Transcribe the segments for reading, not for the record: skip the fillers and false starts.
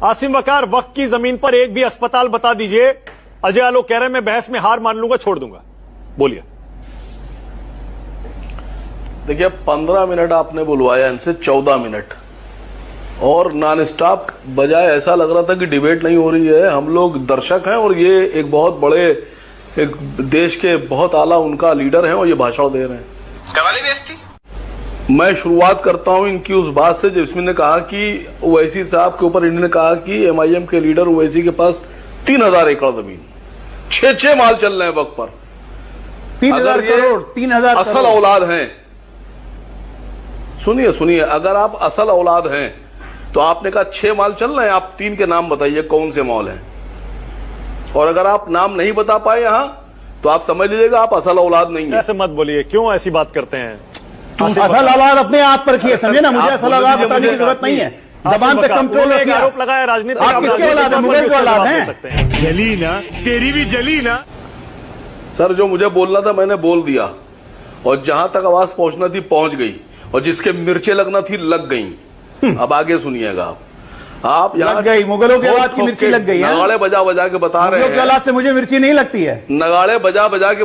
आसिम वकार, वक्त की जमीन पर एक भी अस्पताल बता दीजिए। अजय आलोक कह रहे हैं मैं बहस में हार मान लूंगा, छोड़ दूंगा। बोलिए। देखिए 15 मिनट आपने बुलवाया, इनसे 14 मिनट और नॉन स्टॉप बजाय ऐसा लग रहा था कि डिबेट नहीं हो रही है। हम लोग दर्शक हैं और ये एक बहुत बड़े एक देश के बहुत आला उनका लीडर है और ये भाषण दे रहे हैं। कवाली बेइज्जती। मैं शुरुआत करता हूं इनकी उस बात से जिसमें ने कहा कि ओवैसी साहब के ऊपर इन्होंने कहा कि एमआईएम के लीडर ओवैसी के पास 3000 एकड़ जमीन, 6 माल चल रहे हैं वक्त पर, 3000 करोड़, 3000 असल औलाद हैं। सुनिए, अगर आप असल औलाद हैं तो आपने कहा 6 माल चल रहे हैं, आप 3 के नाम बताइए कौन से मॉल हैं। और अगर आप नाम नहीं बता पाए यहां तो आप समझ लीजिएगा आप असल औलाद नहीं है। ऐसे मत बोलिए, क्यों ऐसी बात करते हैं? असल औलाद अपने आप पर रखिए, समझे ना, मुझे असल औलाद बताने की जरूरत नहीं है। जबान पे कंट्रोल रखिए। आरोप लगाया राजनीति, आप किसके औलाद हैं? मुगल के औलाद हैं। जली ना, तेरी भी जली ना। सर जो मुझे बोलना था मैंने बोल दिया और जहां तक आवाज पहुंचना थी पहुंच गई और जिसके मिर्चे लगना थी लग गई। अब आगे सुनिएगा आप यहाँ लग गई, मुगलों के औलाद की मिर्ची लग गई है। नगाड़े बजा बजा के बता रहे हैं। मुगलों के औलाद से मुझे मिर्ची नहीं लगती है। नगाड़े बजा बजा के,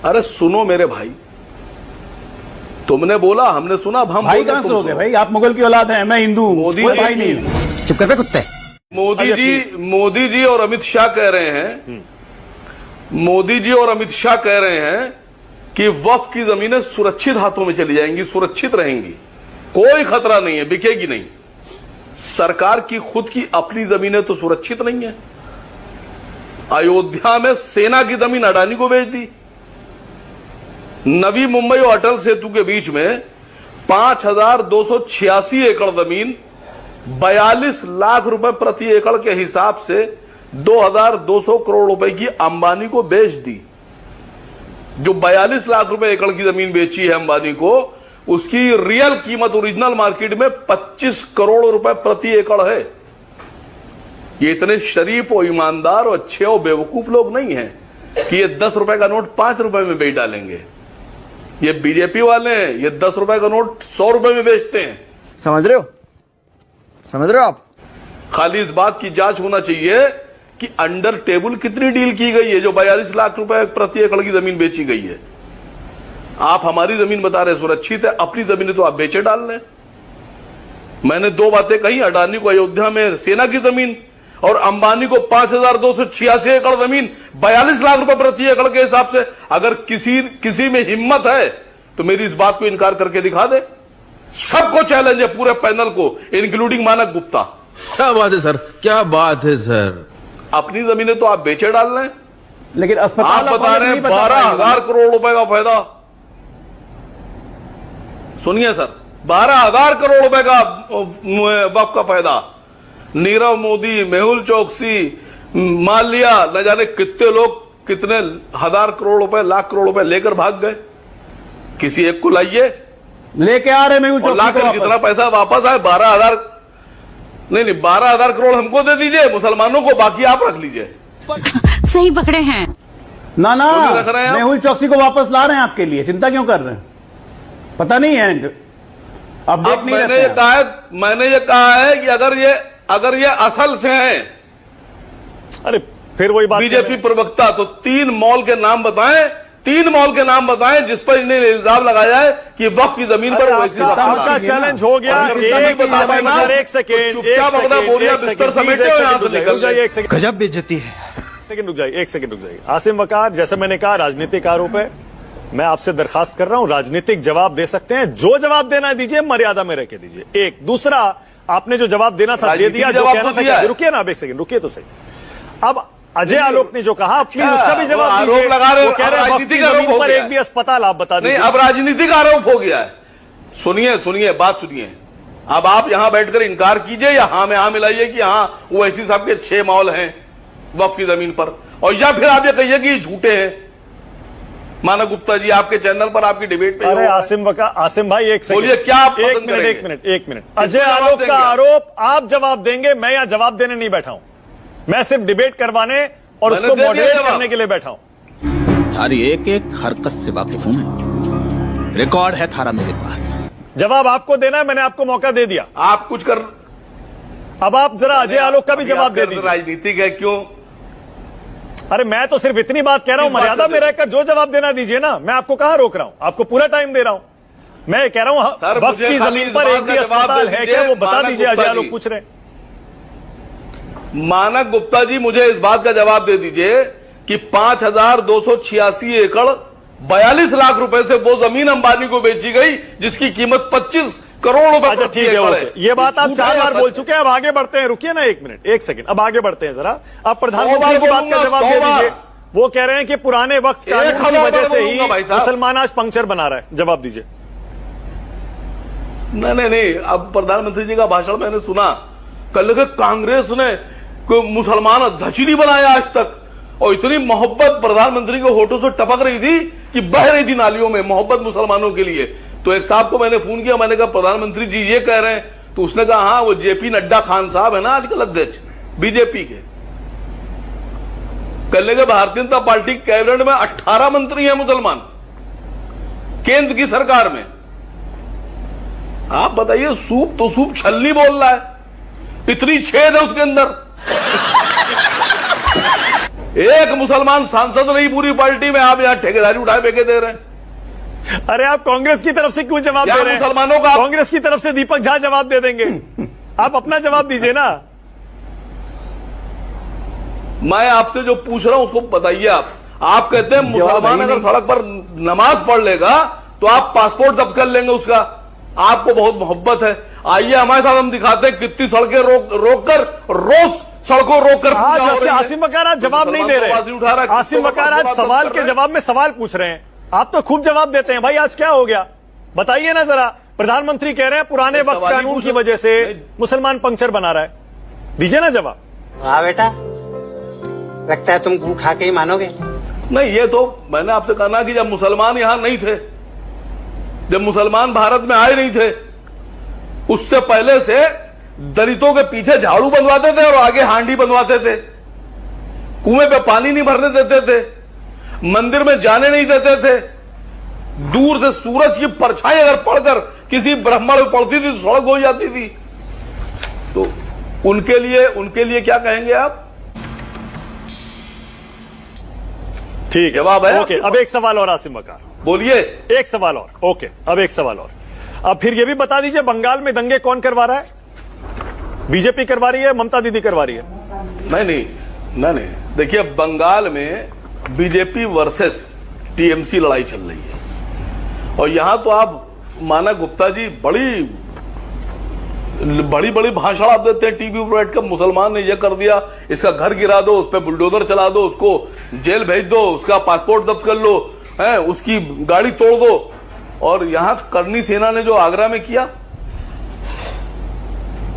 अरे सुनो मेरे भाई, तुमने बोला हमने सुना, अब हम भाई कहां से हो गए भाई? आप मुगल की औलाद हैं, मैं हिंदू। मोदी कोई जी भाई नहीं। चुप कर बे कुत्ते। मोदी जी और अमित शाह कह रहे हैं, मोदी जी और अमित शाह कह रहे हैं कि वक्फ की जमीनें सुरक्षित हाथों में चली जाएंगी, सुरक्षित रहेंगी, कोई खतरा नहीं है, बिकेगी नहीं। सरकार की खुद की अपनी जमीनें तो सुरक्षित नहीं है। अयोध्या में सेना की जमीन अडानी को बेच दी। नवी मुंबई और अटल सेतु के बीच में 5286 एकड़ जमीन 42 लाख रुपए प्रति एकड़ के हिसाब से 2200 करोड़ रुपए की अंबानी को बेच दी। जो 42 लाख रुपए एकड़ की जमीन बेची है अंबानी को, उसकी रियल कीमत ओरिजिनल मार्केट में 25 करोड़ रुपए प्रति एकड़ है। ये इतने शरीफ और ईमानदार और अच्छे और बेवकूफ लोग नहीं हैं कि ये 10 रुपए का नोट 5 रुपए में बेच डालेंगे। ये बीजेपी वाले हैं, ये 10 रुपए का नोट 100 रुपए में बेचते हैं। समझ रहे हो आप? खाली इस बात की जांच होना चाहिए कि अंडर टेबल कितनी डील की गई है जो 42 लाख रुपए प्रति एकड़ की जमीन बेची गई है। आप हमारी जमीन बता रहे सुरक्षित है, अपनी जमीन तो आप बेचे डाल रहे हैं। मैंने 2 बातें कही, अडानी को अयोध्या में सेना की जमीन और अंबानी को 5286 एकड़ जमीन 42 लाख रुपए प्रति एकड़ के हिसाब से। अगर किसी में हिम्मत है तो मेरी इस बात को इनकार करके दिखा दे। सबको चैलेंज है, पूरे पैनल को, इंक्लूडिंग मानक गुप्ता। क्या बात है सर, क्या बात है सर। अपनी जमीनें तो आप बेचे डाल रहे हैं, लेकिन अस्पताल आप बता रहे हैं 12,000 करोड़ रुपए का फायदा। सुनिए सर, 12,000 करोड़ रुपए का वक्फ का फायदा। नीरव मोदी, मेहुल चौकसी, माल्या, न जाने कितने लोग कितने हजार करोड़ रुपए, लाख करोड़ रुपए लेकर भाग गए। किसी एक को लाइए, लेके आ रहे मेहुल चौकसी लाकर जितना पैसा वापस आए 12,000 नहीं 12,000 करोड़ हमको दे दीजिए, मुसलमानों को, बाकी आप रख लीजिए। सही पकड़े हैं ना, रख रहे हैं मेहुल चौकसी को वापस ला रहे हैं आपके लिए, चिंता क्यों कर रहे हैं? पता नहीं है, अपडेट नहीं रहते हैं। मैंने ये कहा है कि अगर ये असल से हैं, अरे फिर वही बात, बीजेपी प्रवक्ता, तो 3 मॉल के नाम बताएं, 3 मॉल के नाम बताएं जिस पर इन्हें इल्जाम लगाया है कि वक्फ की जमीन पर वैसी आपका चैलेंज हो गया। एक सेकेंड, चुपचाप अपना बोलिया बिस्तर समेटे हो, यहां से निकल जाइए। गजब बेइज्जती है। एक सेकंड रुक जाइए। आसिम वकार, जैसे मैंने कहा राजनीतिक आरोप है, मैं आपसे दरखास्त कर रहा हूं, राजनीतिक जवाब दे सकते हैं, जो जवाब देना है दीजिए, मर्यादा में रह के दीजिए। एक दूसरा, आपने जो जवाब देना था दे दिया, जो कहना था, रुकिए ना, अब एक सेकंड रुकिए तो सही। अब अजय आलोक ने जो कहा प्लीज उसका भी जवाब दीजिए। आरोप लगा रहे हो, कह रहे राजनीतिक आरोप पर एक भी अस्पताल आप बता दीजिए। अब राजनीतिक आरोप हो गया है। सुनिए बात सुनिए। अब आप यहां बैठकर इनकार कीजिए या हाँ में हाँ मिलाइए कि हाँ ओवैसी साहब के 6 मॉल हैं वक्फ की जमीन पर, और या फिर आप ये कहिए कि झूठे हैं। मानक गुप्ता जी आपके चैनल पर आपकी डिबेट पे। अरे आसिम भाई एक सेकंड बोलिए, क्या आप एक मिनट। अजय आलोक का आरोप आप जवाब देंगे, मैं यहां जवाब देने नहीं बैठा हूं, मैं सिर्फ डिबेट करवाने और उसको मॉडरेट करने के लिए बैठा हूं। थारी एक हरकत से वाकिफ हूं मैं, रिकॉर्ड है थारा मेरे पास। जवाब आपको देना है, मैंने आपको मौका दे दिया। आप कुछ कर अब आप जरा अजय आलोक का भी जवाब दे दीजिए। राजनीतिक है क्यों? अरे मैं तो सिर्फ इतनी बात कह रहा हूं, मर्यादा में रहकर जो जवाब देना दीजिए ना। मैं आपको कहां रोक रहा हूं, आपको पूरा टाइम दे रहा हूं। मैं कह रहा हूं वक्फ की जमीन पर एक भी अस्पताल है क्या, वो बता दीजिए। अजय आलोक पूछ रहे हैं। मानक गुप्ता जी, मुझे इस बात का जवाब दे दीजिए कि 5,286 एकड़ 42 लाख रुपए से वो जमीन अंबानी को बेची गई जिसकी कीमत 25 करोड़ रुपए। अच्छा ठीक है, ये बात आप 4 बार बोल चुके हैं। अब आगे बढ़ते हैं, रुकिए ना 1 मिनट 1 सेकंड, अब आगे बढ़ते हैं जरा। अब प्रधानमंत्री की बात का जवाब दे दीजिए। वो कह रहे हैं कि पुराने वक्त कानून की वजह से ही मुसलमान आज पंक्चर बना रहा है। जवाब दीजिए। नहीं, अब प्रधानमंत्री जी का भाषण मैंने सुना। कल के कांग्रेस ने कोई मुसलमान अध्यक्ष ही नहीं बनाया आज तक, और इतनी मोहब्बत प्रधानमंत्री के होठों से टपक रही थी कि बह रही थी नालियों में मोहब्बत मुसलमानों के लिए। तो एक साहब को मैंने फोन किया, मैंने कहा प्रधानमंत्री जी ये कह रहे हैं, तो उसने कहा हाँ वो जेपी नड्डा खान साहब है ना आजकल अध्यक्ष बीजेपी के, कल के भारतीय जनता पार्टी कैबिनेट में 18 मंत्री हैं मुसलमान, केंद्र की सरकार में। आप बताइए, सूप तो सूप छलनी बोल रहा है, इतनी छेद है उसके अंदर। एक मुसलमान सांसद नहीं पूरी पार्टी में, आप यहां ठेकेदारी उठाए फेंके दे रहे हैं। अरे आप कांग्रेस की तरफ से क्यों जवाब दे रहे हैं? मुसलमानों का कांग्रेस की तरफ से दीपक झा जवाब दे देंगे। आप अपना जवाब दीजिए ना। मैं आपसे जो पूछ रहा हूं उसको बताइए। आप कहते हैं मुसलमान अगर सड़क पर नमाज पढ़ लेगा तो आप पासपोर्ट जब्त कर लेंगे उसका। आपको बहुत मोहब्बत है, आइए हमारे साथ, हम दिखाते हैं कितनी सड़कें रोक कर रोज सड़कों रोक कर। आज आसिम बकार आज जवाब नहीं दे रहे। आसिम बकार आज सवाल के जवाब में सवाल पूछ रहे हैं। आप तो खूब जवाब देते हैं भाई, आज क्या हो गया बताइए ना जरा। प्रधानमंत्री कह रहे हैं पुराने वक्त कानून की वजह से मुसलमान पंक्चर बना रहा है, दीजिए ना जवाब। हाँ बेटा, लगता है तुम गू खा के ही मानोगे। नहीं, ये तो मैंने आपसे कहना कि जब मुसलमान यहां नहीं थे, जब मुसलमान भारत में आए नहीं थे, उससे पहले से दलितों के पीछे झाड़ू बंधवाते थे और आगे हांडी बंधवाते थे, कुएं पे पानी नहीं भरने देते थे, मंदिर में जाने नहीं देते थे, दूर से सूरज की परछाई अगर पड़कर किसी ब्राह्मण में पड़ती थी तो सड़क हो जाती थी। तो उनके लिए क्या कहेंगे आप? ठीक है, जवाब है। ओके, अब एक सवाल और आसिम बकार, बोलिए। एक सवाल और। ओके, अब एक सवाल और। अब फिर ये भी बता दीजिए, बंगाल में दंगे कौन करवा रहा है? बीजेपी करवा रही है, ममता दीदी करवा रही है? नहीं, देखिए बंगाल में बीजेपी वर्सेस टीएमसी लड़ाई चल रही है, और यहां तो आप मानक गुप्ता जी बड़ी भाषण आप देते हैं टीवी पर बैठकर, मुसलमान ने यह कर दिया, इसका घर गिरा दो, उस पर बुलडोजर चला दो, उसको जेल भेज दो, उसका पासपोर्ट जब्त कर लो, उसकी गाड़ी तोड़ दो। और यहां करनी सेना ने जो आगरा में किया,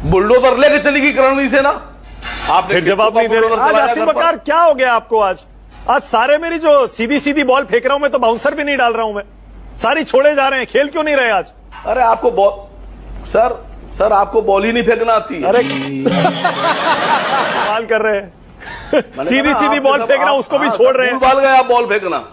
बुलडोजर लेके चली गई करनी सेना। आप फिर जवाब नहीं दे रहे। आज आसिम बकार क्या हो गया आपको? आज सारे मेरी जो सीधी बॉल फेंक रहा हूं मैं, तो बाउंसर भी नहीं डाल रहा हूं मैं, सारी छोड़े जा रहे हैं। खेल क्यों नहीं रहे आज? अरे आपको बॉल सर आपको बॉल ही नहीं फेंकना आती है। अरे सवाल कर रहे हैं, सीधी बॉल फेंकना उसको भी छोड़ रहे हैं। बाल गया आप बॉल फेंकना।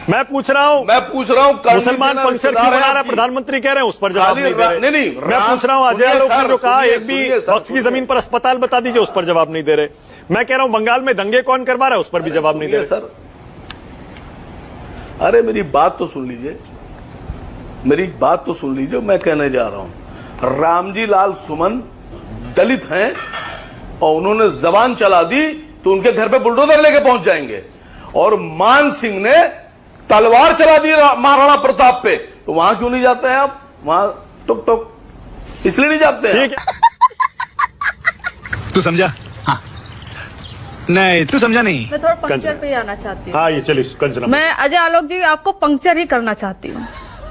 मैं पूछ रहा हूं मुसलमान पंक्चर क्यों बना रहा है? प्रधानमंत्री कह रहे हैं, उस पर जवाब नहीं दे रहे। नहीं, मैं पूछ रहा हूं अजय आलोक ने जो कहा एक भी वक्त की जमीन पर अस्पताल बता दीजिए, उस पर जवाब नहीं दे रहे। मैं कह रहा हूं बंगाल में दंगे कौन करवा रहा है, उस पर भी जवाब नहीं दे रहे। सर अरे मेरी बात तो सुन लीजिए, मैं कहने जा रहा हूं, रामजी लाल सुमन दलित हैं और उन्होंने जबान चला दी तो उनके घर पे बुलडोजर लेके पहुंच जाएंगे। और मान सिंह ने तलवार चला दी महाराणा प्रताप पे, तो वहां क्यों नहीं जाते हैं आप? वहां टुक इसलिए नहीं जाते हैं। ठीक है, तू समझा? हाँ। नहीं, तू समझा नहीं। मैं थोड़ा पंक्चर पे ही आना चाहती हूँ। हाँ ये चलिए कंचना। मैं अजय आलोक जी आपको पंक्चर ही करना चाहती हूँ।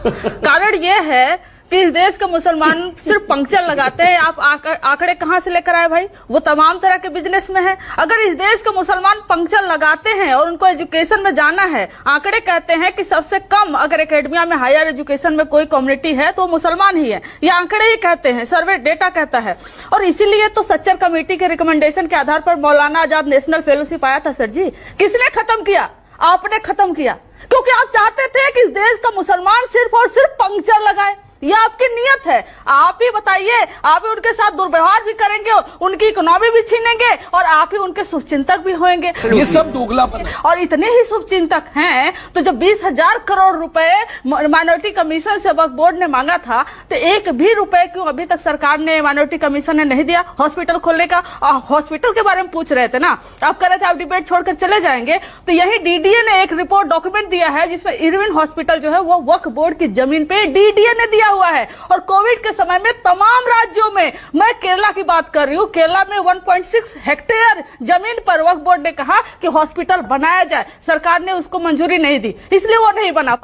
कारण ये है कि इस देश के मुसलमान सिर्फ पंक्चर लगाते हैं। आप आंकड़े कहाँ से लेकर आए भाई? वो तमाम तरह के बिजनेस में है। अगर इस देश के मुसलमान पंक्चर लगाते हैं और उनको एजुकेशन में जाना है, आंकड़े कहते हैं कि सबसे कम अगर एकेडमिया में हायर एजुकेशन में कोई कम्युनिटी है तो मुसलमान ही है। ये आंकड़े ही कहते हैं, सर्वे डेटा कहता है। और इसीलिए तो सच्चर कमेटी के रिकमेंडेशन के आधार पर मौलाना आजाद नेशनल फेलोशिप आया था। सर जी, किसने खत्म किया? आपने खत्म किया, क्योंकि आप चाहते थे कि इस देश का मुसलमान सिर्फ और सिर्फ पंक्चर लगाए। ये आपकी नीयत है। आप ही बताइए, आप ही उनके साथ दुर्व्यवहार भी करेंगे, उनकी इकोनॉमी भी छीनेंगे और आप ही उनके शुभचिंतक भी होंगे। ये सब दोगलापन है। और इतने ही शुभचिंतक हैं तो जब 20,000 करोड़ रुपए माइनॉरिटी कमीशन से वक्फ बोर्ड ने मांगा था तो एक भी रुपए क्यों अभी तक सरकार ने, माइनॉरिटी कमीशन ने नहीं दिया हॉस्पिटल खोलने का? हॉस्पिटल के बारे में पूछ रहे थे ना, आप कह रहे थे आप डिबेट छोड़कर चले जाएंगे, तो यही डीडीए ने एक रिपोर्ट डॉक्यूमेंट दिया है जिसमें इरविन हॉस्पिटल जो है वो वक्फ बोर्ड की जमीन पे डीडीए ने दिया हुआ है। और कोविड के समय में तमाम राज्यों में, मैं केरला की बात कर रही हूँ, केरला में 1.6 हेक्टेयर जमीन पर वक्फ बोर्ड ने कहा कि हॉस्पिटल बनाया जाए, सरकार ने उसको मंजूरी नहीं दी, इसलिए वो नहीं बना।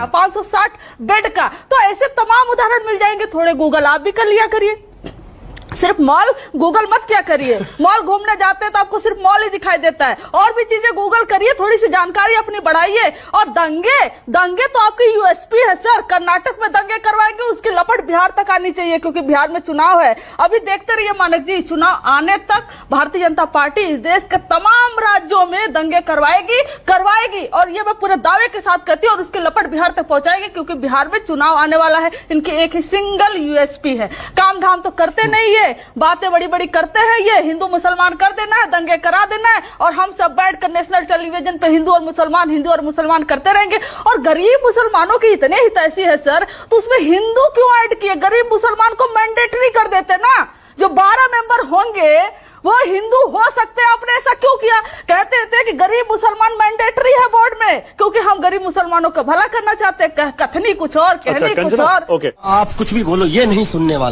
560 बेड का, तो ऐसे तमाम उदाहरण मिल जाएंगे। थोड़े गूगल आप भी कर लिया करिए, सिर्फ मॉल गूगल मत क्या करिए। मॉल घूमने जाते हैं तो आपको सिर्फ मॉल ही दिखाई देता है, और भी चीजें गूगल करिए, थोड़ी सी जानकारी अपनी बढ़ाइए। और दंगे तो आपकी यूएसपी है सर, कर्नाटक में दंगे करवाएंगे, उसकी लपट बिहार तक आनी चाहिए क्योंकि बिहार में चुनाव है। अभी देखते रहिए मानक जी, चुनाव आने तक भारतीय जनता पार्टी इस देश के तमाम राज्यों में दंगे करवाएगी और ये मैं पूरे दावे के साथ कहती हूँ, और उसकी लपट बिहार तक पहुंचाएगी क्योंकि बिहार में चुनाव आने वाला है। इनकी एक ही सिंगल यूएसपी है, काम धाम तो करते नहीं है, बातें बड़ी बड़ी करते हैं, ये हिंदू मुसलमान कर देना है, दंगे करा देना है, और हम सब बैठकर नेशनल टेलीविजन पे हिंदू और मुसलमान करते रहेंगे। और गरीब मुसलमानों की इतने ही तैसी है सर, तो उसमें हिंदू क्यों ऐड किए? गरीब मुसलमान को मैंडेटरी कर देते ना, जो 12 मेंबर होंगे वो हिंदू हो सकते हैं। आपने ऐसा क्यों किया? कहते थे कि गरीब मुसलमान मैंडेटरी है बोर्ड में क्योंकि हम गरीब मुसलमानों का भला करना चाहते हैं। कथनी कुछ और, कहनी कुछ और। ओके, आप कुछ भी बोलो, ये नहीं सुनने वाला।